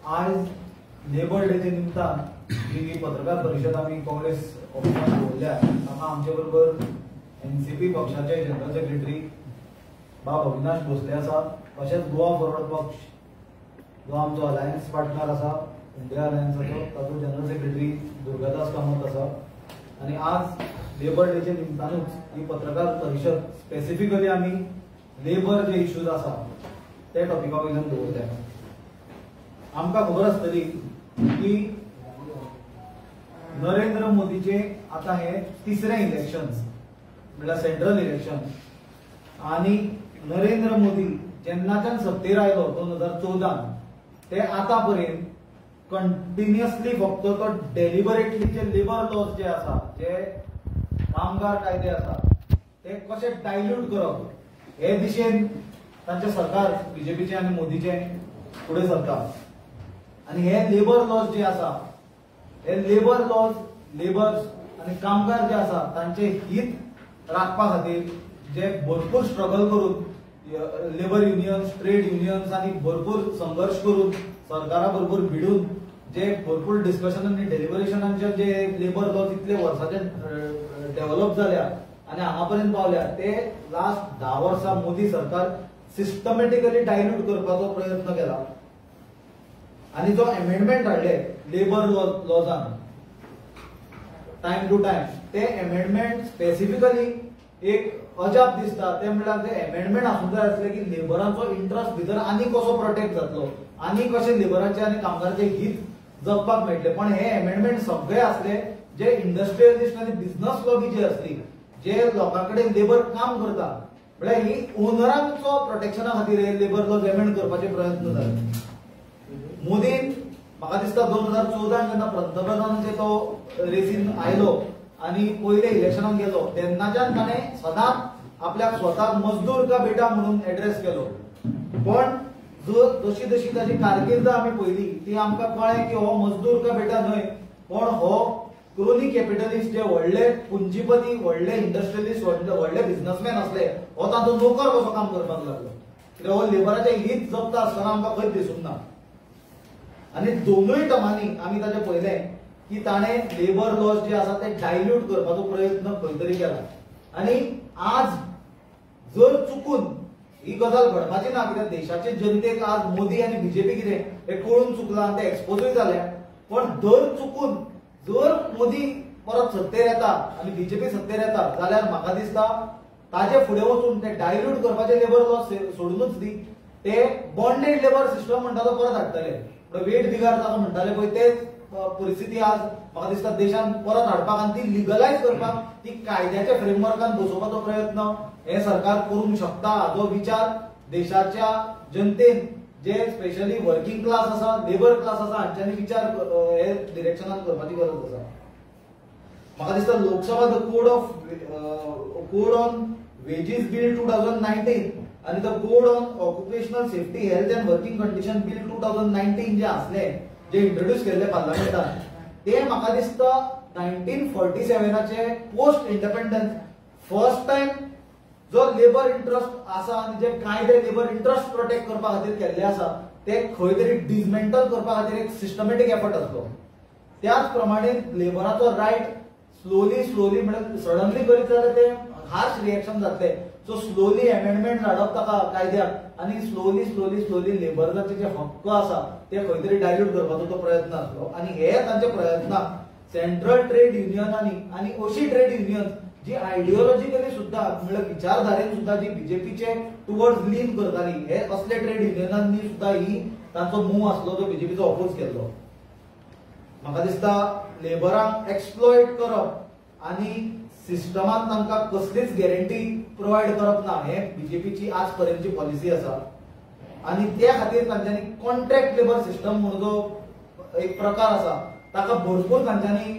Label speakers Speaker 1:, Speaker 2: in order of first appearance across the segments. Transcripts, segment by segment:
Speaker 1: आज लेबर डेचे निमतान जी पत्रकार परिषद आम्ही काँग्रेस ऑफिसात बोलल्या ताका आमचे बरोबर एनसीपी पक्षाचे जनरल सेक्रेटरी बाब अविनाश भोसले आसा, तशेंच गोवा फॉरवर्ड पक्ष जो आमचो अलायन्स पार्टनर आसा इंडिया अलायन्साचो ताचो जनरल सेक्रेटरी दुर्गादास कामत आसा। आणि आज लेबर डेचे निमतानूच ही पत्रकार परिषद स्पेसिफिकली आम्ही लेबर जे इश्यूज आसा त्या टॉपिका वयल्यान दवरल्या। आमकां खबर आसतली की नरेंद्र मोदीचे आता हे तिसरे इलेक्शन्स म्हणल्यार सेंट्रल इलेक्शन, आणि नरेंद्र मोदी जेन्नाच्यान सत्तेर आयलो 2014 ते आता पर्यंत कंटिन्युअसली फक्त तो डेलिबरेटली जे लेबर लॉज जे आसा, जे कामगार कायदे आसा ते कशे डायल्यूट करप हे दिशेन तांचे सरकार बीजेपीचे आणि मोदीचे पुढे सरता। आणि हे लेबर लॉज जे आसा हे लेबर लॉज लेबर्स आणि कामगार जे आसा तांचे हित राखपा खातीर जे भरपूर स्ट्रगल करून लेबर युनियन्स, ट्रेड युनियन्स आणि भरपूर संघर्ष करून सरकारा बरोबर भिडून जे भरपूर डिस्कशन आणि डेलिबरेशनांचे जे लेबर लॉज इतले वर्साचे डेव्हलप झाल्या आणि हांगापर्यंत पावल्या ते लास्ट 10 वर्सां मोदी सरकार सिस्टमॅटिकली डायल्यूट करपाचो प्रयत्न केला। आणि जो अमेंडमेंट हाडले लेबर लॉजान टाइम टू टाइम, ते अमेंडमेंट स्पेसिफिकली एक अजाप दिसता ते म्हणल्यार ते अमेंडमेंट आसूंक जाय आसले की लेबरांचो इंटरेस्ट भितर आनी कसो प्रोटेक्ट जातलो, आनी कशे लेबरांचे आनी कामगारांचे हित जपपाक मेळटले। पण हे अमेंडमेंट सगळे आसले जे इंडस्ट्रियलिस्ट आणि बिझनेस लॉबी जी असली, जे लोकांकडे लेबर काम करता, म्हळ्यार ही ओनरांचो प्रोटेक्शना खातीर हे लेबर लॉज अमेंड करपाचे प्रयत्न जाले। मोदीन म्हाका दिसता 2014 जेन्ना पंतप्रधानाचे तो रेसीन आयलो आणि पहिले इलेक्शनात गेलो तेन्नाच्यान ताणें सदांच आपल्याक स्वताक मजदूर का बेटा म्हणून एड्रेस केलो। पण जशी जशी ताची कारकिर्द आमी पळयली ती आमकां कळ्ळें की हो मजदूर का बेटा न्हय, पण हो क्रोनी कॅपिटलिस्ट जे व्हडले पुंजीपती, व्हडले इंडस्ट्रियलिस्ट, व्हडले बिझनेसमॅन असले, हो तांचो नोकर कसो काम करपाक लागलो। कित्याक हो लेबराचे हित जपता आसतना आमकां खंयच दिसूंक ना। आणि दोनूय टर्मांनी आमी ताचे पळयलें की ताणे लेबर लॉज जे आसा ते डायल्यूट करपाचो प्रयत्न खंय तरी केला। आणि आज जर चुकून ही गजाल घडपाची ना, कित्याक देशाचे जनतेक आज मोदी आणि बीजेपी कितें हे कळून चुकला आणि ते एक्सपोजूय जाले, पण जर चुकून जर मोदी परत सत्तेर येता आणि बीजेपी सत्तेर येता जाल्यार म्हाका दिसता ताजे फुडें वचून ते डायल्यूट करपाचे लेबर लॉज सोडूनच दी, ते बॉन्डेड लेबर सिस्टम म्हणटा तो परत हाडटले, वेट बिगार ताका म्हणटाले पळय तेच परिस्थिती आज म्हाका दिसता देशान परत हाडपाक आनी ती लिगलायज करपाक, ती कायद्याच्या फ्रेमवर्कान बसोवपाचो प्रयत्न हे सरकार करूंक शकता हाचो विचार देशाच्या जनतेन, जे स्पेशली वर्किंग क्लास आसा, लेबर क्लास आसा, हांच्यांनी विचार हे डिरेक्शनान करपाची गरज आसा। म्हाका दिसता Lok Sabha code on wages bill 2019 आणि the code on occupational safety health and working condition bill 2019 जे आसले, जे इंट्रोड्यूस केल्ले पार्लमेंटान, ते म्हाका दिसता 1947चे पोस्ट इंडिपेंडन्स फर्स्ट टाइम जो लेबर इंटरेस्ट आसा आणि जे कायदे लेबर इंटरेस्ट प्रोटेक्ट करपा खातीर केल्ले आसा ते खंय तरी डिसमेंटल करपा खातीर एक सिस्टमॅटिक एफर्ट आसलो। त्याच प्रमाणे लेबराचो रायट स्लोली म्हणजे सडनली करीत जाल्यार ते हार्श रिएक्शन जातले, सो स्लोली अमेंडमेंट हाडप ताका कायद्याक आणि स्लोली लेबराचे जे हक्क आसा ते खंय तरी डायल्यूट करपाचो तो प्रयत्न आसलो। आणि हे तांचे प्रयत्नाक सेंट्रल ट्रेड युनियनांनी आणि अशी ट्रेड युनियन जी आयडियोलॉजिकली सुद्धा म्हणजे विचारधारेन सुद्धा जी बीजेपीचे टुवर्ड्स लीन करताली, हे असले ट्रेड युनियनांनी सुद्धा ही तांचो मूव आसलो तो बीजेपीचो अपोज केल्लो। म्हाका दिसता लेबरांक एक्सप्लॉयट करप आणि सिस्टमात तांकां कसलीच गॅरंटी प्रोवाइड करप ना, हे बीजेपीची आज पर्यंतची पॉलिसी आसा। आणि त्या खातीर तांच्यांनी कॉन्ट्रॅक्ट लेबर सिस्टम म्हणून जो एक प्रकार आसा ताका भरपूर तांच्यांनी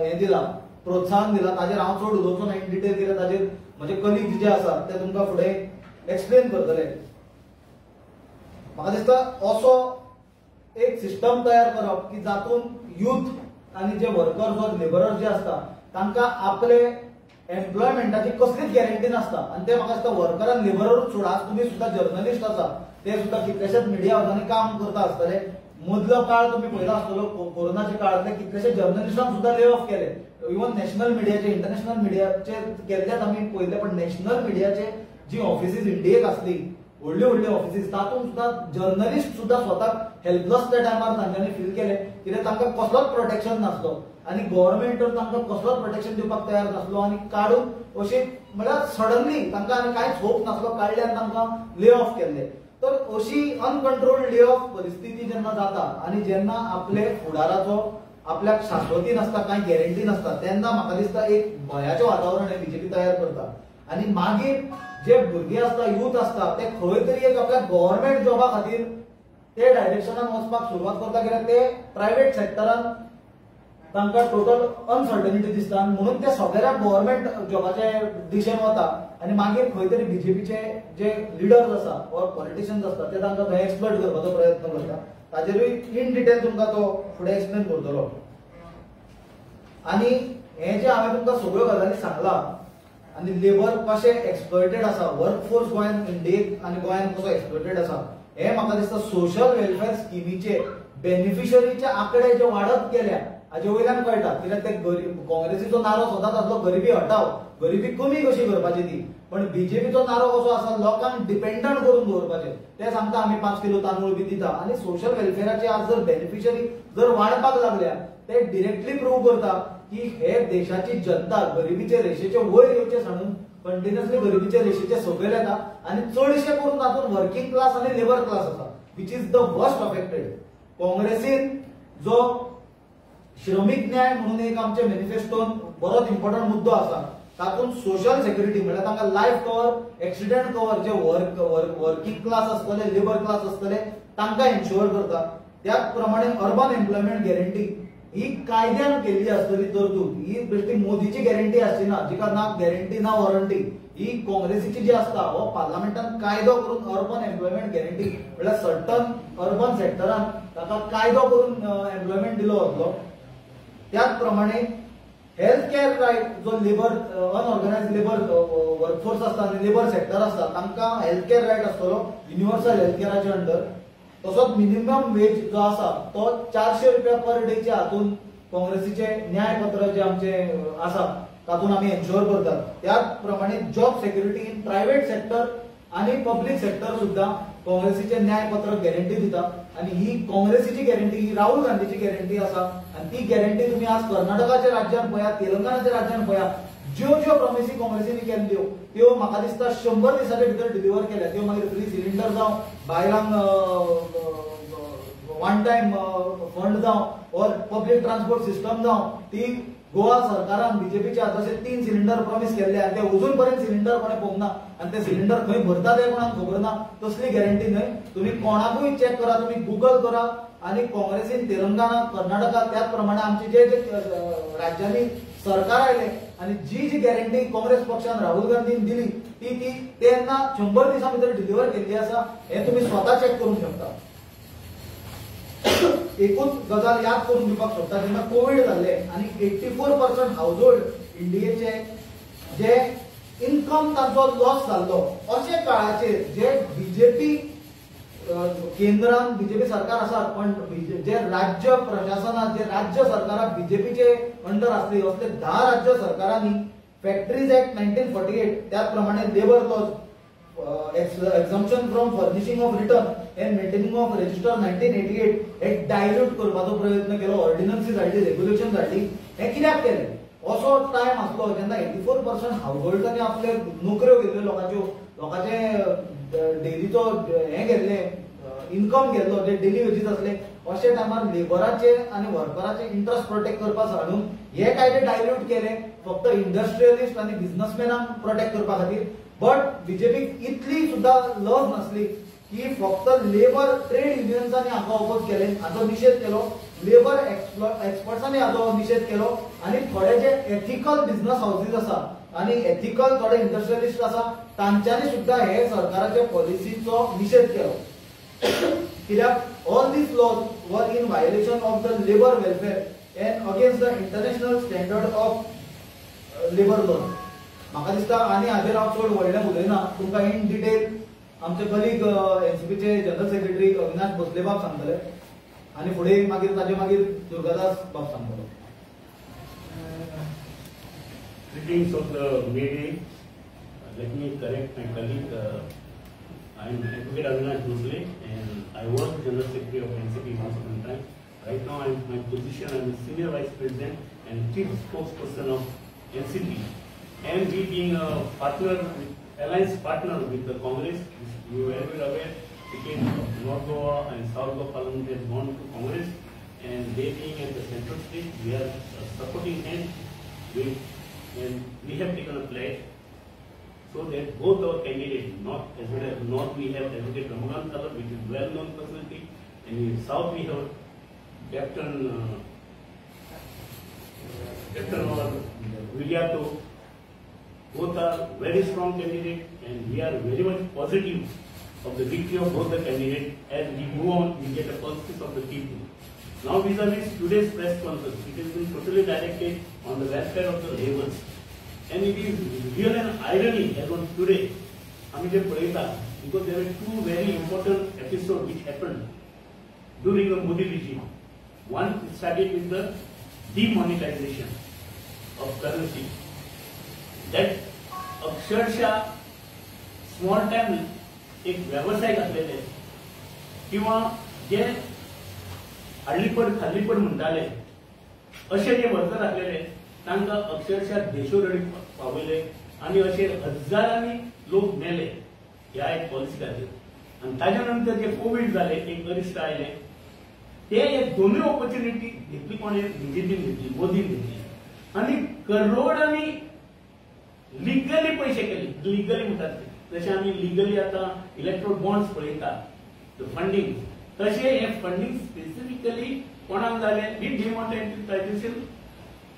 Speaker 1: हे दिला, प्रोत्साहन दिला। ताजेर हांव चड उलोवचो ना, इन डिटेल कित्याक ताजेर म्हजे कलिग्स जे आसा ते तुमकां फुडें एक्सप्लेन करतले। म्हाका दिसता असो एक सिस्टम तयार करप की जातून यूथ आणि जे वर्कर्स वा लेबरर्स जे असता तांकां आपले एम्प्लॉयमेंटाची कसलीच गॅरंटी नासता। आणि ते म्हाका दिसता वर्कर आनी लेबरर सोडा, तुम्ही सुद्धा जर्नलिस्ट आसा ते सुद्धा कितलेशेच मिडिया हाऊसांनी काम करता आसतले, मदलो काळ तुम्ही पळयलो आसतलो कोरोनाच्या काळातले कितलेशे जर्नलिस्टांक सुद्धा ले ऑफ केले. इवन नॅशनल मिडियाचे इंटरनॅशनल मिडियाचे केल्लेत आमी पळयले, पण नॅशनल मिडियाचे जी ऑफिसीस इंडियेक आसली व्हडली व्हडली ऑफिसीस तातूंत सुद्धा जर्नलिस्ट सुद्धा स्वताक हेल्पलेस त्या टायमार तांच्यांनी फील केले, कित्याक तांकां कसलोच प्रोटेक्शन नासलो आणि गव्हर्नमेंट तर तांकां कसलोच प्रोटेक्शन दिवपाक तयार नासलो आणि काडून अशी म्हळ्यार सडनली तांकां आनी कांयच होप नासलो काडल्यान तांकां ले ऑफ केल्ले. तर अशी अनकंट्रोल्ड ले ऑफ परिस्थिती जेन्ना जाता आणि जेन्ना आपले फुडाराचो आपल्याक शाश्वती नासता, कांय गॅरंटी नासता, तेन्ना म्हाका दिसता एक भयाचें वातावरण हे बीजेपी तयार करता. आणि मागीर जे भुरगे असता यूथ असता ते खंय तरी एक आपल्या गव्हर्नमेंट जॉबा खातीर ते डायरेक्शनान वचपाक सुरवात करता, कित्याक ते प्रायव्हेट सेक्टरान तांकां टोटल अनसर्टनिटी दिसता म्हणून ते सगळ्या गव्हर्नमेंट जॉबाचे दिशेन वता. आणि मागीर खंय तरी बीजेपीचे जे लिडर्स आसा वा पॉलिटिशियन्स असता ते तांकां थंय एक्सप्लॉयट करपाचो प्रयत्न करता. ताजेरूय इन डिटेल तुमकां तो फुडें एक्सप्लेन करतलो. आणि हे जे हांवें तुमकां सगळ्यो गजाली सांगला आणि लेबर कशें एक्सप्लॉयटेड आसा, वर्कफोर्स गोंयान इंडियेक आणि गोंयान कसो एक्सप्लॉयटेड आसा, हे म्हाका दिसता सोशल वेलफेअर स्किमीचे बेनिफिशरीचे आकडे जे वाडत गेल्या हाजे वयल्यान कळटा. कित्याक ते काँग्रेसीचो नारो सदांच आसलो गरिबी हटाव, गरिबी कमी कशी करपाची ती, पण बीजेपीचो नारो कसो आसा लोकांक डिपेंडंट करून दवरपाचे. ते सांगता आमी 5 किलो तांदूळ बी दिता आणि सोशल वेलफेअराचे आज जर बेनिफिशरी जर वाडपाक लागल्या ते डिरेक्टली प्रूव्ह करता की हे देशाची जनता गरिबीचे रेशेचे वयर येवचे सांडून कंटिन्युअसली गरिबीचे रेशेचे सकयल येता आणि चडशे करून तातूंत वर्किंग क्लास आणि लेबर क्लास आसा which is the worst affected. काँग्रेसीन जो श्रमिक न्याय म्हणून एक आमचे मॅनिफेस्टोन बरोच इम्पॉर्टंट मुद्दो आसा, तातूंत सोशल सेक्युरिटी म्हळ्यार तांकां लायफ कवर, एक्सिडेंट कवर, जे वर्किंग क्लास आसतले, लेबर क्लास आसतले तांकां इन्शुअर करता. त्याच प्रमाणे अर्बन एम्प्लॉयमेंट गॅरंटी ही कायद्यान केल्ली आसतली तरतूद, ही बेश्टी मोदीची गॅरंटी आसची ना, जिका ना गॅरंटी ना वॉरंटी. ही काँग्रेसीची जी आसता हो पार्लमेंटान कायदो करून अर्बन एम्प्लॉयमेंट गॅरंटी म्हळ्यार सर्टन अर्बन सेक्टरान ताका कायदो करून एम्प्लॉयमेंट दिलो वतलो. त्याच प्रमाणे हेल्थ केअर रायट जो लेबर अनऑर्गनायज्ड लेबर वर्कफोर्स आसता आनी लेबर सेक्टर आसता तांकां हेल्थ केअर रायट आसतलो युनिवर्सल हेल्थ केअराच्या अंडर. तसोच मिनिमम वेज जो आसा तो 400 रुपया पर डेच्या हातून काँग्रेसीचे न्यायपत्र जे आमचे आसा तातून आमी एन्श्योर करतात. त्याच प्रमाणे job security in private sector आणि पब्लिक सेक्टर सुद्धा काँग्रेसीचे न्यायपत्र गॅरंटी दिता. आणि ही काँग्रेसीची गॅरंटी, ही राहुल गांधीची गॅरंटी आसा आणि ती गॅरंटी तुम्ही आज कर्नाटकाच्या राज्यात पळया, तेलंगणाच्या राज्यात पळया, ज्यो ज्यो प्रॉमिसी काँग्रेसीने केल्ल्यो त्यो म्हाका दिसता 100 दिसांच्या भितर डिलिव्हर केल्या. त्यो मागीर फ्री सिलिंडर जावं, बायलांक वन टाइम फंड जावं और पब्लिक ट्रान्सपोर्ट सिस्टम जावं, ती गोवा सरकारान बीजेपीच्या जसे 3 सिलिंडर प्रॉमिस केल्ले आणि ते अजून पर्यंत सिलिंडर कोणे पळोवंक ना आणि ते सिलिंडर खंय भरतात हे कोणाक खबर ना. तसली गॅरंटी न्हय. तुम्ही कोणाकूय चेक करा, तुम्ही गुगल करा आणि काँग्रेसीन तेलंगणा, कर्नाटका त्याच प्रमाणे आमचे जे राज्यांनी सरकार आयले आणि जी जी गॅरंटी काँग्रेस पक्षान राहुल गांधीन दिली ती त्यांना 100 दिसां भितर डिलिव्हर केल्ली आसा. हे तुम्ही स्वतः चेक करूंक शकता. एकूच गजाल याद करून दिवपाक सोदता, जेन्ना कोविड जाल्ले आणि 84% हाऊस होल्ड इंडियेचे जे इन्कम तांचो लॉस जाल्लो अशे काळाचेर जे बीजेपी केंद्रान बीजेपी सरकार आसा पण जे राज्य प्रशासनात जे राज्य सरकारां बीजेपीचे अंडर आसली असले 10 राज्य सरकारांनी फॅक्टरीज ऍक्ट 1948 त्याच प्रमाणे labour laws, exemption from furnishing of return and maintaining of register 1988 हे डायल्यूट करपाचो प्रयत्न केलो. ऑर्डिनन्सीस हाडली, रेग्युलेशन हाडली. हे कित्याक केले? असो टायम आसलो जेन्ना 84% हाऊस होल्डांनी आपले नोकऱ्यो गेल्ल्यो, लोकांचे डेलीचो हे गेल्ले इन्कम गेल्लो, जे डेली वेजीस असले, अशे टायमार लेबराचे आणि वर्कराचे इंटरेस्ट प्रोटेक्ट करपाक हाडून हे कायदे डायल्यूट केले फक्त इंडस्ट्रियलिस्ट आणि बिझनेसमॅनांक प्रोटेक्ट करपा खातीर. बट बीजेपीक इतली सुद्धा लज नसली की फक्त लेबर ट्रेड युनियन्सांनी हाका ऑपोज केले, हाचो निषेध केलो, लेबर एक्सपर्ट्सांनी हाचो निषेध केलो आणि थोडे जे एथिकल बिझनेस हाऊसेस आसा आणि एथिकल थोडे इंडस्ट्रियलिस्ट आसा तांच्यांनी सुद्धा हे सरकाराच्या पॉलिसीचो निषेध केलो. कित्याक ऑल दीस लॉज वर in violation of the labour welfare and against the international standard of labour law. म्हाका दिसता आनी हाजेर हांव चड व्हडलें उलयना. तुमकां इन डिटेल आमचे कलीग एनसीपीचे जनरल सेक्रेटरी अविनाश भोसले बाब सांगतले. आणि फुडें मागीर ताजे मागीर दुर्गादास बाब सांगतलो.
Speaker 2: Greetings of the May Day. Let me correct my colleague. I am Advocate Avinash Bhosle and I was General Secretary of NCP once upon a time. Right now, my position, I am the Senior Vice President and Chief Spokesperson of NCP. And we being a partner, alliance partner with the Congress, you are very aware, ticket of North Goa and South Goa Parliament has gone to Congress, and they being at the central state, we are supporting hand with. And we have taken a pledge so that both our candidates, not as well as North we have Advocate Ramakant Talab, which is well-known personality, and in South we have Captain Vijayato. Both are very strong candidates, and we are very much positive of the victory of both the candidates. As we move on, we get a pulse of the people. Now vis-a-vis today's press conference, it has been totally directed on the welfare of the laborers. And it is real an irony as on today, because there were two very important episodes which happened during the Modi regime. One started with the demonetization of currency. That अक्षरशः small time एक व्यवसाय घातलेले किंवा जे हल्लीपड म्हणटाले अशे जे worker आसलेले तांकां अक्षरशः देशोधडी पावयले आनी अशे हजारांनी लोक मेले ह्या एक पॉलिसी खातीर. आनी ताज्या नंतर जे कोविड जाले, एक अरिश्ट आयले, ते एक दोनूय ऑपॉर्च्युनिटी घेतली कोणे? बीजेपीन घेतली, मोदीन घेतली आनी करोडांनी लिगली पैसे केले. लिगली म्हणटात जशें आमी लिगली आतां इलेक्ट्रोल बॉन्ड्स पळयतात फंडिंग, तशें हे फंडिंग स्पेसिफिकली कोणाक जालें? With demonetisation.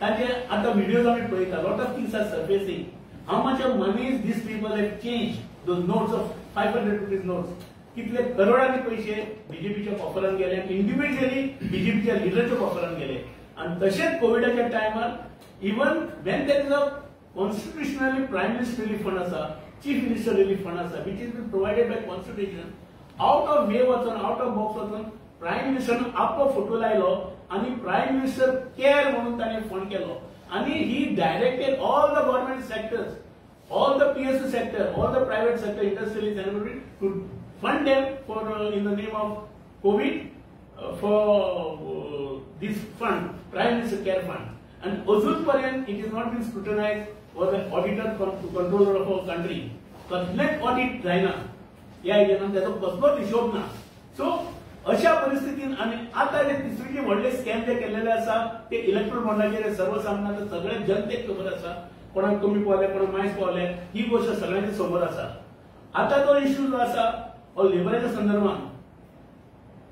Speaker 2: ताचे आतां व्हिडिओज आमी पळयता, lot of things are surfacing. How much of monies these people have change those notes of 500 rupees notes. कितले करोडांनी पैसे बीजेपीच्या कॉफरान गेले, इंडिव्हिज्युअली बीजेपीच्या लिडरच्या कॉफरान गेले. आणि तशेंच कोविडाच्या टायमार even when there is a constitutionally prime minister relief fund आसा, चीफ मिनिस्टर रिलीफ फंड आसा, which is been provided by constitution, out of way वचून, आउट ऑफ बॉक्स वचून प्रायम मिनिस्टरान आपलो फोटो लायलो आणि प्रायम मिनिस्टर केअर म्हणून ताणें फंड केलो. आणि he directed all the government sectors, all the PSU sector, all the private sector, industries and everybody to fund them for in the name of COVID for this fund, Prime Minister Care Fund. And Azul Paryan, it is not been scrutinized for the auditor controller of our country. Let audit जायना या एजन्सीन त्याचो कसलोच हिशोब ना. So अशा परिस्थितीन आणि आता जे तिसरे जे व्हडले स्कॅम जे केलेले आसा ते इलेक्ट्रोल बॉन्डाचेर सर्वसामान्य सगळे जनतेक खबर आसा. कोणाक कमी पावले, कोणाक मायस पावले, ही गोष्ट सगळ्यांच्या समोर आसा. आता तो इश्यू जो आसा हो लेबराच्या संदर्भात,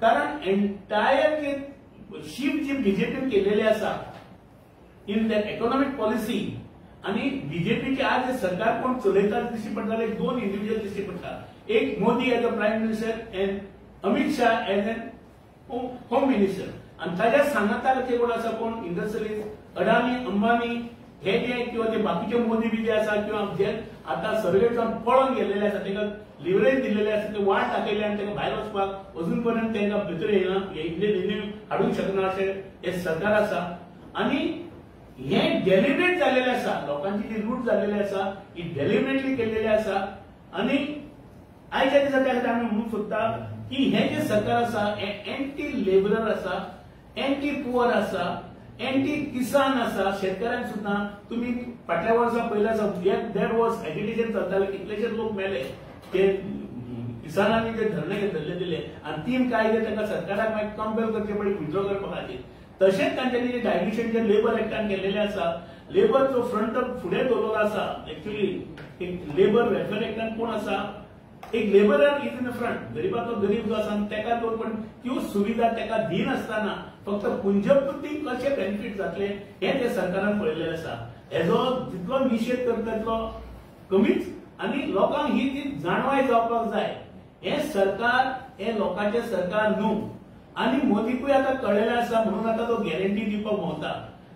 Speaker 2: कारण एंटायर जे शिफ्ट जी बीजेपीन केलेली आसा इन दॅट इकॉनॉमिक पॉलिसी, आणि बीजेपीचे आज जे सरकार कोण चलयतात दिश्टी पडटा, एक दोन इंडिव्हिज्युअल दिश्टी पडटा. एक Modi as a prime minister and Amit Shah as an home minister. आणि ताज्या सांगाताचे कोण आसा, कोण इंडस्ट्रियलिस्ट, अडानी, अंबानी, हे जे किंवा ते बाकीचे मोदी बी जे आसा किंवा जे आता सर्वे जावन पळोवन गेलेले आसा, तांकां लिव्हरेज दिलेले आसा, ते वाट दाखयले आनी तांकां भायर वचपाक अजून पर्यंत तांकां भितर येयना, इंडियन हाडूंक शकना अशें हे सरकार आसा. आनी हे डेलिब्रेट जाल्लेले आसा, लोकांची जी लूट जाल्लेली आसा ही डेलिब्रेटली केल्लेली आसा. आनी आयच्या दिसा त्या खातीर आमी म्हणूंक सोदता की हे जे सरकार आसा हे एंटी लेबरर आसा, एंटी पुअर आसा, एंटी किसान आसा. शेतकऱ्यांक सुद्धा तुम्ही फाटल्या वर्सा पयला देड वर्स एजिटेशन चलताले, कितलेशेच लोक मेले, ते किसानांनी जे धरणे धरले दिले आणि 3 कायदे तांकां सरकाराक मागीर कंपेल करचे पडले विथड्रॉ करपा खातीर. तशेंच तांच्यांनी जे डायल्युशन जे लेबर एक्टान केलेले आसा, लेबरचो फ्रंट फुडें दवरलेलो आसा. एक्चुअली लेबर वेलफेअर एक्टान कोण आसा, एक labourer is in the front, गरीबाचो गरीब जो आसा ताका दोन, पण त्यो सुविधा ताका दिनासतना फक्त पुंजपुरती कशे बेनिफिट जातले हे त्या सरकारान पळयलेले आसा. हेजो जितलो निशेध करता तितलो कमीच. आणि लोकांक ही ती जाणवाय जावपाक जाय, हे सरकार हे लोकांचे सरकार न्हू. आणि मोदीकूय आता कळलेले आसा म्हणून आता तो गॅरंटी दिवपाक भोंवता.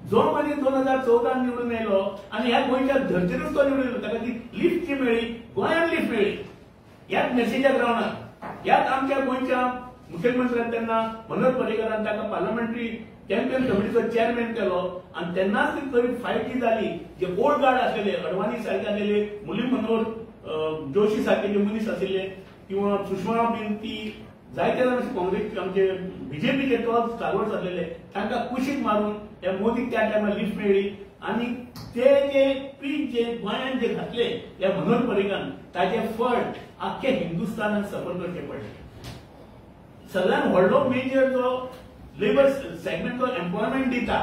Speaker 2: जो मनीस 2014 निवडून येयलो आणि ह्या गोंयच्या धर्तीरूच तो निवडून येयलो, ताका ती लिफ्ट जी मेळ्ळी, गोंयांत लिफ्ट मेळ्ळी, ह्याच मेसेजाक रावणार, ह्याच आमच्या गोंयच्या मुखेलमंत्र्यान तेन्ना मनोहर पर्रीकरान ताका पार्लमेंटरी चॅम्पियन कमिटीचो चेअरमॅन केलो आणि तेन्नाच खंय फायटी जाली. जे ओल्ड गार्ड आसलेले अडवाणी सारखे आसलेले, मुरली मनोहर जोशी सारखे जे मनीस आशिल्ले किंवा सुषमा बीन ती जायते जाण काँग्रेस आमचे बीजेपीचे टॉप स्टारवर्ड्स आसलेले तांकां कुशीक मारून त्या मोदीक त्या टायमार लिफ्ट मेळ्ळी आणि ते जे पीक जे गोंयांत जे घातले त्या मनोहर पर्रीकारान ताचे फळ आख्खे हिंदुस्थानात सफर करचे पडले. सगळ्यात व्हडलो मेजर जो लेबर सेगमेंटचो एम्प्लॉयमेंट दिता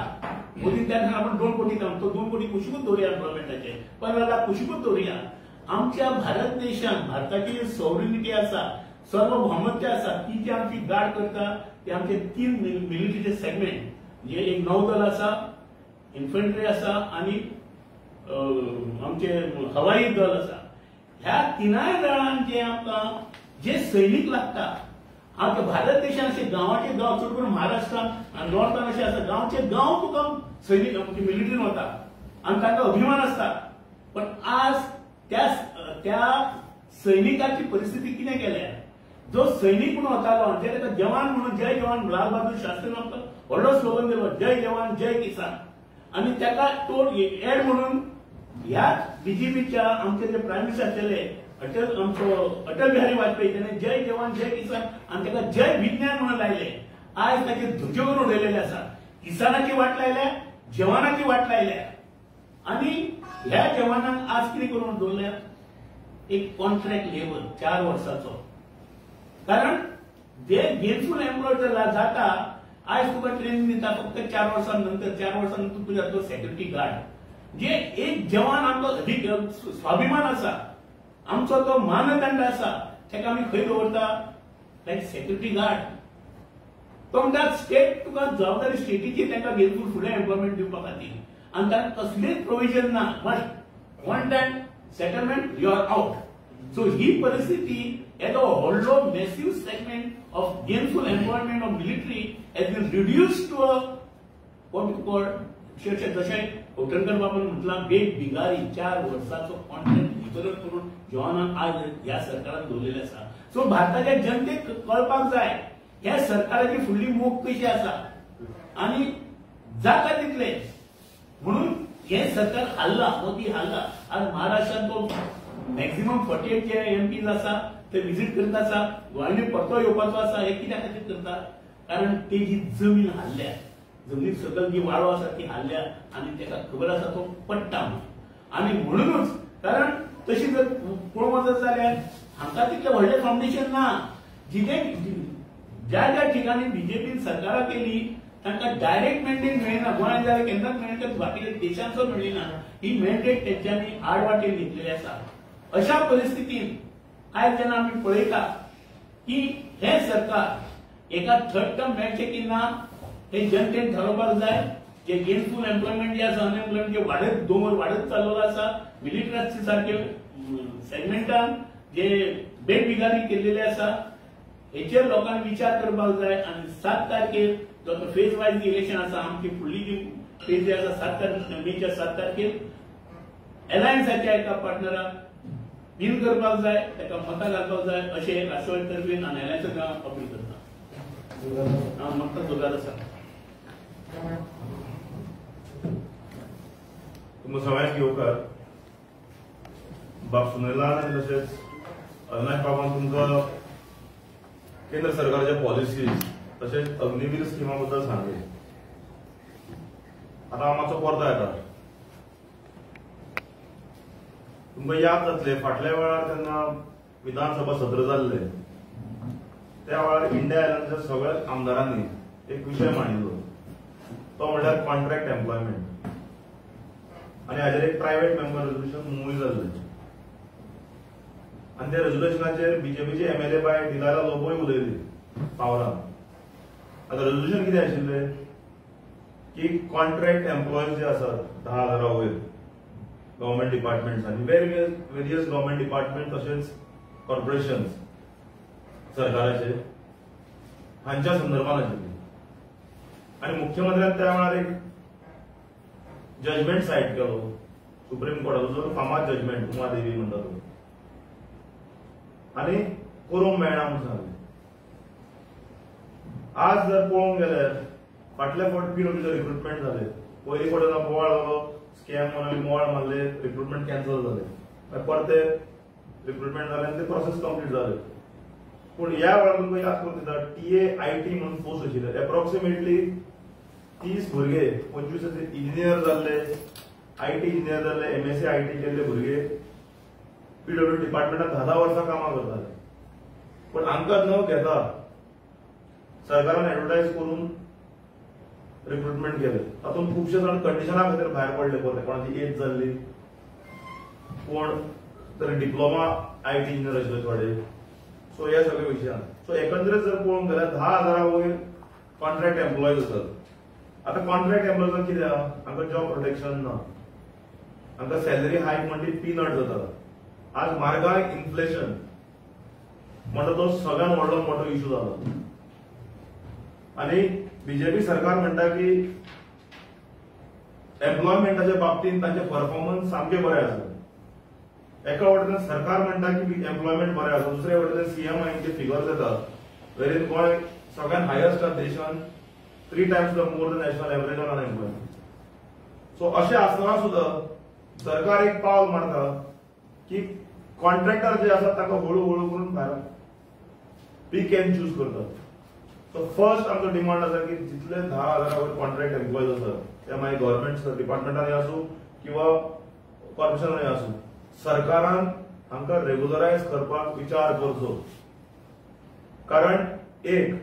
Speaker 2: मोदी त्या आपण 2 कोटी तो 2 कोटी कुशीकूच दवरया एम्प्लॉयमेंटाचे 15 लाख कुशीकूच दवरया. आमच्या भारत देशात भारताची जी सॉव्हरेनिटी आसा सार्वभौमत्व आसा ती जी आमची गाड करता ते आमचे 3 मिलिटरीचे सेगमेंट जे एक नौदल आसा, इन्फंट्री आसा आणि आमचे हवाई दल आसा. ह्या तिनाय दळांत जे आमकां जे सैनिक लागता आमच्या भारत देशात असे गांवाचे गांव चड करून महाराष्ट्रात नॉर्थान असे आसा गांवचे गांव तुका सैनिक आमची मिलिटरीन वता आणि तांकां अभिमान आसता. पण आज त्या सैनिकाची परिस्थिती कितें केल्या जो सैनिक म्हणून वतालो जे ताका जवान म्हणून जय जवान लाल बहादूर शास्त्रीन आमकां व्हडलो स्लोगन दिलो जय जवान जय किसान आणि ताका तो एड म्हणून ह्या बीजेपीच्या आमचे जे प्रायम मिनिस्टर आसलेले अटल बिहारी वाजपेयी त्याने जय जवान जय किसान आणि त्याला जय विज्ञान म्हणून लायले. आज ताचे धुज्यो करून उडयलेले आसा. किसानाची वाट लायल्या, जवानाची वाट लायल्या आणि ह्या जवानांक आज कितें करून दवरल्या एक कॉन्ट्रॅक्ट लेबर 4 वर्साचो. कारण जे गेनफूल एम्प्लॉय जाता आज तुका ट्रेनिंग दिता फक्त 4 वर्सांनंतर 4 वर्सांनंतर तुका तो सेक्युरिटी गार्ड जे एक जवान आमचो अधिक स्वाभिमान आसा आमचो तो मानदंड आसा तेका आमी खंय दवरता लायक सेक्युरिटी गार्ड. तो म्हणटा स्टेट तुका जबाबदारी स्टेटीची तांकां गेनफूल फुडें एम्प्लॉयमेंट दिवपा खातीर आणि तांकां कसलेच प्रोविजन ना. Must one time settlement you are out. So ही परिस्थिती येदो व्हडलो massive segment of gainful employment of military has been reduced to a what you call जशें कोटणकर बाबून म्हटलां बेबिगारी 4 वर्साचो कॉन्ट्रॅक्ट वितरण करून जवानांक आज ह्या सरकारान दवरलेले आसा. सो भारताच्या जनतेक कळपाक जाय ह्या सरकाराची फुडली मोख कशी आसा आणि जाता तितले म्हणून हे सरकार हाल्ला मोदी हाल्ला. आज महाराष्ट्रात तो मॅक्झिमम 48 जे एमपीज आसा ते विजीट करत आसा. गोंयांनी परतो येवपाचो आसा. हे कित्याक खातीर करता कारण तेजी जमीन हाल्ल्या जमनीक सकल जी वाळो आसा ती हाल्ल्या आणि ताका खबर आसा तो पडटा आणि म्हणूनच कारण तशी जर पळोवंक वचत जाल्यार हांगा तितलें व्हडलें फाउंडेशन ना. ज्या ज्या ठिकाणी बीजेपीन सरकारां केली तांकां डायरेक्ट मॅन्डेट मेळना. गोंयांत जाल्यार केन्नाच मेळना बाकीच्या देशांचो मेळना. ही मॅन्डेट तेंच्यांनी आडवाटेन घेतलेली आसा. अशा परिस्थितीत आयज जेन्ना आमी पळयता की हे सरकार एका थर्ड टर्म मेळचे की ना हे जनतेन ठरोवपाक जाय. जे गेनफूल एम्प्लॉयमेंट जे आसा अनएम्प्लॉयमेंट जे वाडत दोंगर वाडत चाललेलो आसा मिलिटरी सारखे सेगमेंटान जे बेबिगारी केल्लेले आसा हेचेर लोकांनी विचार करपाक जाय. आणि 7 तारखेर जो फेज वायज इलेक्शन आसा आमची फुडली जी फेज जी आसा 7 तारखेर एलायन्साच्या एका पार्टनराक बीन करपाक जाय ताका मतां घालपाक जाय अशें राष्ट्रवादी तर्फेन आनी एलायन्साक हांव अपील करता. हांव मतां जोगार आसा.
Speaker 3: तुमकां सगळ्यांक येवकार बाब सुनीलान आनी तशेंच अविनाश बाबान तुमकां केंद्र सरकारच्या पॉलिसीज तशेंच अग्निवीर स्किमा बद्दल सांगले. आतां हांव मातसो परतो येता. तुमकां याद जातले फाटल्या वेळार तेन्ना विधानसभा सत्र जाल्ले त्या वेळार इंडिया आयलँडच्या सगळ्या आमदारांनी एक विशय मांडिल्लो तो म्हणल्यार कॉन्ट्रॅक्ट एम्प्लॉयमेंट आणि हाजेर एक प्रायव्हेट मेंबर रेझोल्युशन मुव्ह जाल्लें आणि त्या रेझोल्युशनाचेर बीजेपीचे एमएलए बाय दिलारा लोबोय उलयली पावरां. आतां रेझोल्युशन कितें आशिल्लें की कॉन्ट्रॅक्ट एम्प्लॉयज जे आसात 10,000 वयर गव्हर्मेंट डिपार्टमेंट्स आणि वेरियस गव्हर्मेंट डिपार्टमेंट तशेंच कॉर्पोरेशन्स सरकाराचे हांच्या संदर्भात आशिल्ली. आणि मुख्यमंत्र्यान त्या वेळार एक जजमेंट सायट केलो सुप्रीम कोर्टाचो जो फामाद जजमेंट उमादेवी म्हणटा तो आणि करूंक मेळना म्हणून सांगलें. आज जर पळोवंक गेल्यार फाटल्या फावट पीडब्ल्यूचे रिक्रुटमेंट जाले, पयलीं फावट बोवाळ जालो, स्कॅम म्हणून बोवाळ मारले, रिक्रुटमेंट कॅन्सल जाले, परते रिक्रुटमेंट जाले आनी ते प्रोसेस कंप्लीट जाले. पूण ह्या वेळार तुमकां याद करून दिता TAIT म्हणून पोस्ट आशिल्ले, एप्रॉक्सिमेटली 30 भुरगे 25 इंजिनियर जाल्ले, IT इंजिनियर जाल्ले, MSc IT केल्ले भुरगे पीडब्ल्यू डिपार्टमेंटात 10 वर्सां कामां करताले. पण हांकां न घेता सरकारान एडवर्टायज करून रिक्रुटमेंट केले. तातूंत खुबशे जाण कंडिशना खातीर भायर पडले, पडले कोणाची एज जाल्ली, कोण तरी डिप्लोमा IT इंजिनियर आशिल्ले थोडे. सो ह्या सगळ्या विशयान सो एकंदरीत जर पळोवंक गेल्यार 10,000 वयर कॉन्ट्रॅक्ट एम्प्लॉयज आसात. आता कॉन्ट्रॅक्ट एम्प्लॉयजांक कितें आहा, हांकां जॉब प्रोटेक्शन ना, हांकां सॅलरी हायक म्हणटी पीनट जाता. आज म्हारगाय इन्फ्लेशन म्हणटा तो सगळ्यात व्हडलो मोठो इश्यू जालो. आणि बीजेपी सरकार म्हणटा की एम्प्लॉयमेंटाच्या बाबतींत तांचे परफॉर्मन्स सामके बरे आसा. एका वटेन सरकार म्हणटा की एम्प्लॉयमेंट बरें आसा, दुसऱ्या वटेन CMIचे फिगर येतात वेर इन गोंय सगळ्यात हायस्ट ऑफ देशान 3 times more the national average on unemployment. So अशें आसतना सुद्दां सरकार एक पावल मारता की कॉन्ट्रॅक्टर जे आसात ताका हळू करून भायर पीक एंड चूज करतात. सो फर्स्ट आमचो डिमांड आसा की जितले 10,000 वयर कॉन्ट्रॅक्ट एम्प्लॉयज आसात ते मागीर गव्हर्नमेंट डिपार्टमेंटांनी आसूं किंवा कॉर्पोरेशनांनी आसूं, सरकारान हांकां रेग्युलरायज करपाक विचार करचो. कारण एक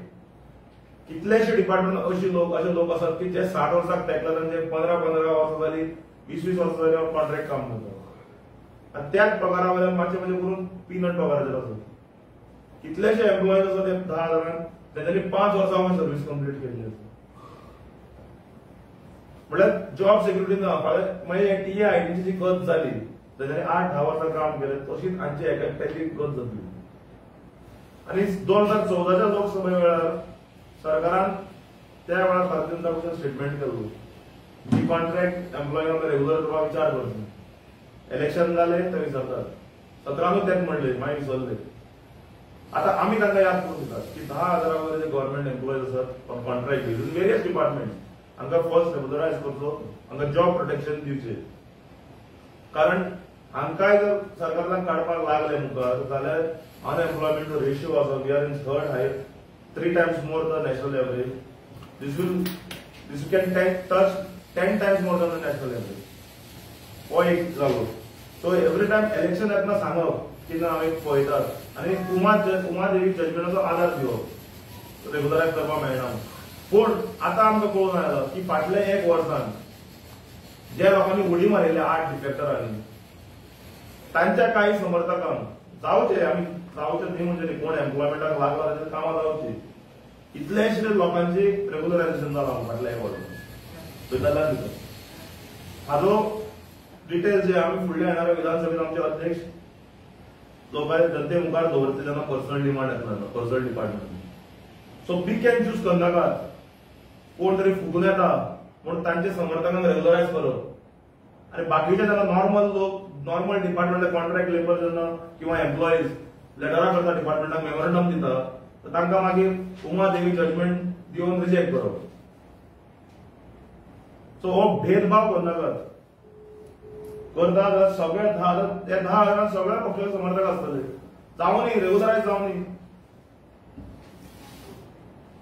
Speaker 3: कितलेशे डिपार्टमेंट असे लोक आसात की जे 60 वर्सांक तेकला, तांचे 15 वर्सां जाली, 20 वर्सां जाली कॉन्ट्रॅक्ट काम करतात आनी त्याच पगारा वयल्यान मातशें करून पीनट पगाराचेर आसात. कितलेशे एम्प्लॉयज आसात ते 10,000 तांच्यांनी 5 वर्सां सर्व्हिस कंप्लीट केल्ली आसा. म्हळ्यार जॉब सिक्युरिटी ना. मागीर TAITची जी गत जाली तांच्यांनी 8-10 वर्सां काम केलें, तशीच हांची एकट्याची गत जातली. आनी 2014च्या लोकसभे वेळार सरकारान त्या वेळार भारतीय जनता पक्षान स्टेटमेंट केल्लो की कॉन्ट्रॅक्ट एम्प्लॉयींक रेग्युलर करपाक विचार करचो. इलेक्शन जाले ते विसरतात, 17 तेच म्हणले, मागीर विसरले. आता आमी तांकां याद करून दितात की 10,000 वयर जे गव्हर्नमेंट एम्प्लॉयज आसात on contract basis various department, हांकां फर्स्ट रेग्युलरायज करचो, हांकां जॉब प्रोटेक्शन दिवचें. कारण हांकांय जर सरकारान काडपाक लागले मुखार जाल्यार अनएम्प्लॉयमेंट रेशियो आसा we are in 3rd highest, 3 times more than the national average. This can touch 10 times more than the national average. हो एक जालो. सो एवरी टाइम इलेक्शन येतना सांगप की ना आमी पळयतात आनी उमादेवी जजमेंटाचो आदार दिवप रेग्युलरायज करपाक मेळना. पूण आतां आमकां कळून आयला की फाटल्या 1 वर्सान ज्या लोकांनी उडी मारिल्ल्या 8 डिफेक्टरांनी तांच्या काही समर्थकांक जावचे आमी जावचे न्ही म्हणजे कोण एम्प्लॉयमेंटाक लागला ताचे कामां जावची इतलेशे लोकांची रेग्युलरायझेशन जालां फाटल्या 1 वर्सान. हाजो डिटेल जे आमी फुडल्या येणाऱ्या विधानसभेत आमचे अध्यक्ष लोकांचे जनते मुखार दवरतले जेन्ना पर्सनल डिमांड येतलो पर्सनल डिपार्टमेंट. सो पीक एंड चूज करनाकात, कोण तरी फुगून येता म्हणून तांचे समर्थकांक रेग्युलरायज करप आनी बाकीचे जेन्ना नॉर्मल लोक नॉर्मल डिपार्टमेंट कॉन्ट्रॅक्ट लेबर जेन्ना किंवा एम्प्लॉईज लेटरां करता डिपार्टमेंटाक मेमोरंडम दिता तर तांकां मागीर उमादेवी जजमेंट दिवन रिजेक्ट करप. सो हो भेदभाव करनाकात. करता जाल्यार सगळे 10,000 सगळ्या पक्षाचे समर्थक आसतले, जावनी रेग्युलरायज जावनी.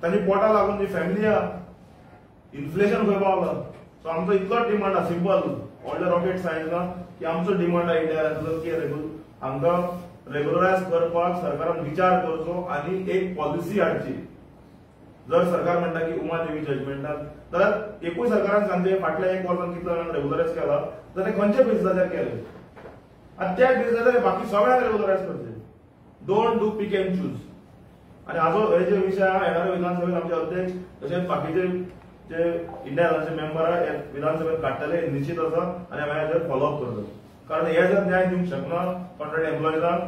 Speaker 3: तांची पोटां लागून जी फॅमिली आहा इन्फ्लेशन खंय पावला. सो आमचो इतलोच डिमांड आहा सिंपल व्हडले रॉकेट सायन्स ना की आमचो डिमांड आहा इंडिया की हांकां रेग्युलरायज करपाक सरकारान विचार करचो आनी एक पॉलिसी हाडची. जर सरकार म्हणटा की उमादेवी जजमेंटान जाल्यार एकूय सरकारान सांगचे फाटल्या 1 वर्सान कितलो जाणांक रेग्युलरायज केला जाल्यार ते खंयच्या बेसिसाचेर केले आनी त्या बेसिसाचेर बाकी सगळ्यांक रेग्युलरायज करचे. Don't do pick and choose. आनी हाजो हे जे विशय आहा येणाऱ्या विधानसभेत आमचे अध्यक्ष तशेंच बाकीचे जे इंडिया हाऊसचे मेंबर आहा विधानसभेत काडटले निश्चित आसा आनी आमी हेजेर फॉलोअप करतले. कारण हे जर न्याय दिवंक शकना कॉन्ट्रॅक्ट एम्प्लॉयजांक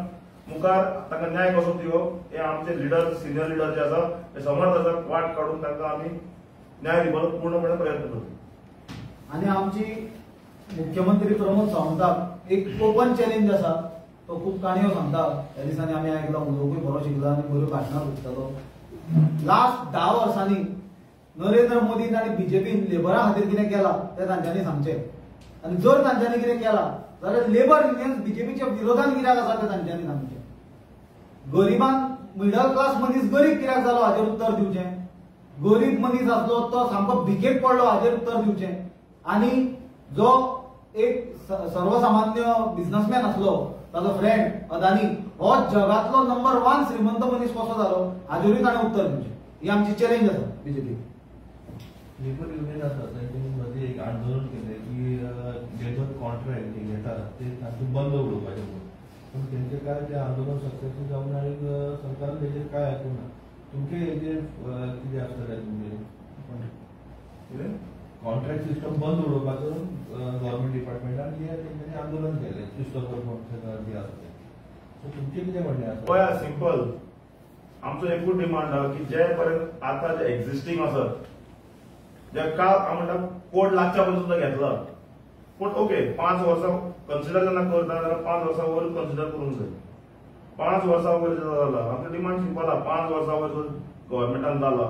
Speaker 3: मुखार तांकां न्याय कसो दिवप हे आमचे लिडर सिनियर लिडर जे आसा ते समर्थ आसात वाट काडून तांकां आमी न्याय दिवपाचो पूर्णपणे प्रयत्न करतले.
Speaker 1: आनी आमची मुख्यमंत्री प्रमोद सावंताक एक ओपन चॅलेंज आसा. तो खूब काणयो सांगता. ह्या दिसांनी आमी आयकला उलोवपूय बरो शिकला आनी बऱ्यो भाशणां करतलो. लास्ट 10 वर्सांनी नरेंद्र मोदी आणि बीजेपीन लेबरा खातीर कितें केलां तें तांच्यांनी सांगचें. आनी जर तांच्यांनी कितें केलां जाल्यार लेबर युनियन्स बीजेपीच्या विरोधान कित्याक आसा तें तांच्यांनी सांगचें. गरिबांक मिडल क्लास मनीस गरीब कित्याक जालो हाचेर उत्तर दिवचें. गरीब मनीस आसलो तो सामको भिकेक पडलो हाचेर उत्तर दिवचें. आनी जो एक सर्वसामान्य बिझनेसमॅन आसलो ताचो फ्रेंड अदानी हो जगातलो नंबर 1 श्रीमंत मनीस कसो जालो हाचेरूय ताणें उत्तर दिवचें. ही आमची चॅलेंज आसा बीजेपी.
Speaker 4: लेबर युनियन आसा तांच्यानी एक आंदोलन केलें की जे कॉन्ट्रॅक्ट घेतात ते तांचे बंद उडोवपाचे म्हणून. पण तेंचे काय ते आंदोलन सक्सेसफूल जावन आनी सरकारान तेजेर काय आयकुना. तुमचे हेजेर कितें आसतलें तुमचें कॉन्ट्रॅक्ट सिस्टम बंद उडोवपाचो गव्हर्मेंट डिपार्टमेंटान तेंच्यांनी आंदोलन केलें क्रिस्टोफर जे आसा ते. सो तुमचें कितें म्हणणें आसा?
Speaker 3: पळया सिंपल आमचो एकूच डिमांड आहा की जे पर्यंत आतां जे एक्झिस्टिंग आसात जे काल हांव म्हणटा कोड लागच्या पसून तो घेतला. पूण ओके 5 वर्सां कन्सिडर जेन्ना करता जाल्यार 5 वर्सां वयर कन्सिडर करूंक जाय. 5 वर्सां वयर जाला आमचो डिमांड सिंपल आहा. 5 वर्सां वयर जर गव्हर्मेंटान जाला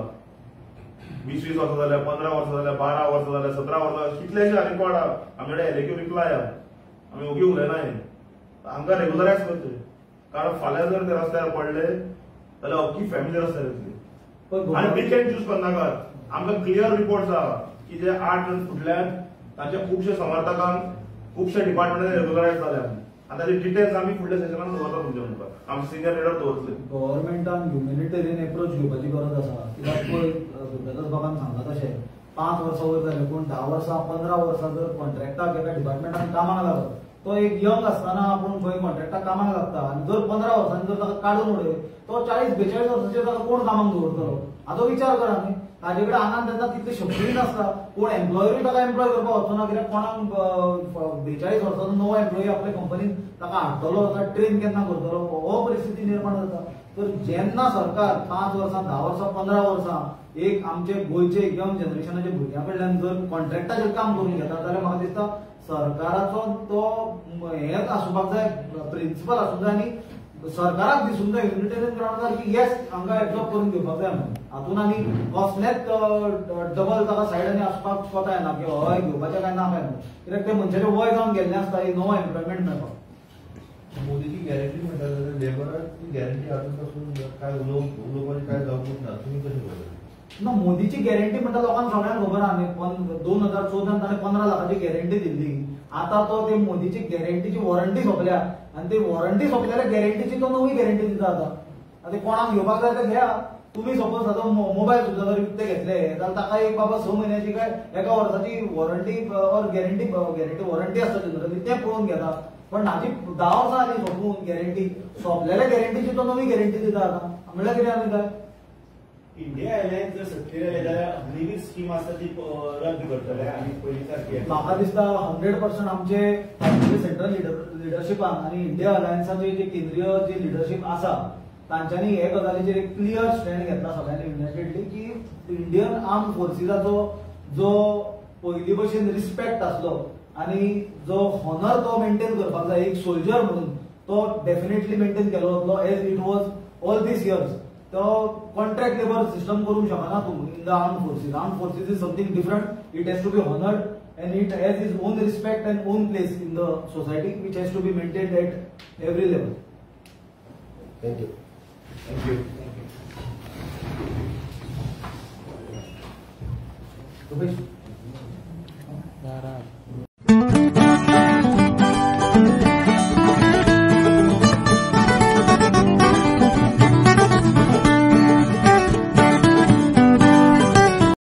Speaker 3: 20 वर्सां जाल्या 15 वर्सां जाल्या 12 वर्सां जाल्या 17 वर्सां कितलेशे रिकॉर्ड आहा आमचे एलेक्यू रिप्लाय आहा. आमी ओगी उलयनाय हांकां रेग्युलरायज करचे. कारण फाल्यां जर ते रस्त्यार पडले जाल्यार अख्खी फॅमिली रस्त्यार येतली. आनी पिक एंड चूज करनाकात. आमकां क्लियर रिपोर्ट्स आहा की जे 8 फुटल्यान तांच्या खुबशे समर्थकांक खुबशे डिपार्टमेंटांनी रेग्युलरायज जाल्या. आनी ताचे डिटेल्स आमी फुडल्या सेशनान दवरता तुमच्या मुखार. आमचे सिनियर लिडर दवरतले.
Speaker 1: गव्हर्मेंटान ह्युमॅनिटेरियन एप्रोच घेवपाची गरज आसा. कित्याक पळय गुरुदास बाबान सांगला तशें 5 वर्सां वयर जालें पूण 10 वर्सां 15 वर्सां जर कॉन्ट्रॅक्टाक एका डिपार्टमेंटान कामाक लागत तो एक यंग आसतना आपूण खंय कॉन्ट्रॅक्टाक कामाक लागता आनी जर 15 वर्सांनी जर ताका काडून उडय तो 40-42 वर्सांचेर ताका कोण कामाक दवरतलो. हाचो विचार करा न्ही. ताजे कडेन आंगान तेन्ना तितली शक्ती नासता. कोण एम्प्लॉयरूय ताका एम्प्लॉय करपाक वचना. कित्याक कोणाक 42 वर्साचो नवो एम्प्लॉई आपल्या कंपनीन ताका हाडटलो ताका ट्रेन केन्ना करतलो हो परिस्थिती निर्माण जाता. तर जेन्ना सरकार 5 वर्सां 10 वर्सां 15 वर्सां एक आमचे गोंयचे यंग जनरेशनाच्या भुरग्यां कडल्यान जर कॉन्ट्रॅक्टाचेर काम करून घेता जाल्यार म्हाका दिसता सरकाराचो तो हेच आसपाक जाय प्रिन्सिपल आसूंक जाय आनी सरकाराक दिसूंक जाय युनिटेरियन ग्राउंडार की येस हांगा एब्जॉर्ब करून घेवपाक जाय म्हणून. हातून आनी कसलेच डबल ताका सायडांनी आसपाक कोता येना की हय घेवपाचें काय ना काय म्हणून. कित्याक ते मनशाचें वय जावन गेल्लें आसता एक नवो एम्प्लॉयमेंट मेळपाक.
Speaker 4: मोदीची गॅरंटी म्हणटा जाल्यार लेबराक गॅरंटी हातून पासून काय उलोवपाचें काय जावपूच ना. तुमी कशें पळयता?
Speaker 1: ना मोदीची गॅरंटी म्हणटा लोकांक सगळ्यांक खबर आहा न्ही. 2014 ताणें 15 लाखाची गॅरंटी दिल्ली. आतां तो ते मोदीची गॅरंटीची वॉरंटी सोंपल्या आनी ती वॉरंटी सोंपल्यार गॅरंटीची तो नवी गॅरंटी दिता आतां. आतां कोणाक घेवपाक जाय ते घ्या. तुम्ही सपोज आतां मोबायल सुद्दां जर विकते घेतले जाल्यार ताका एक बाबा 6 म्हयन्याची काय एका वर्साची वॉरंटी ऑर गॅरंटी वॉरंटी आसता जनरली तें पळोवन घेता. पण हाची 10 वर्सां आली सोंपून गॅरंटी सोंपलेल्या गॅरंटीची तो नवी गॅरंटी दिता आतां. म्हणल्यार कितें आमी काय
Speaker 5: इंडिया एअरलायन्स जर सत्तेर आले जाल्यार अग्निवीर स्कीम आसा ती रद्द करतले आनी पयलीं सारकी.
Speaker 1: म्हाका दिसता 100% आमचे सेंट्रल लिडरशिपान आनी इंडिया अलायन्साचे जे केंद्रीय जे लिडरशीप आसा तांच्यांनी हे गजालीचेर एक क्लियर स्टँड घेतला सगळ्यांनी युनायटेडली की इंडियन आर्म फोर्सिसाचो जो पयली भशेन रिस्पेक्ट आसलो आनी जो हॉनर तो मेंटेन करपाक जाय एक सोल्जर म्हणून तो डेफिनेटली मेंटेन केलो वतलो as it was all these years. तो कॉन्ट्रॅक्ट लेबर सिस्टम करूंक शकना तूं in the arm forces. Arm forces is something different. It has to be honoured and it has its own respect and own place in the society which has to be maintained at every level.
Speaker 6: Thank you.
Speaker 3: Thank you.
Speaker 1: Rupesh?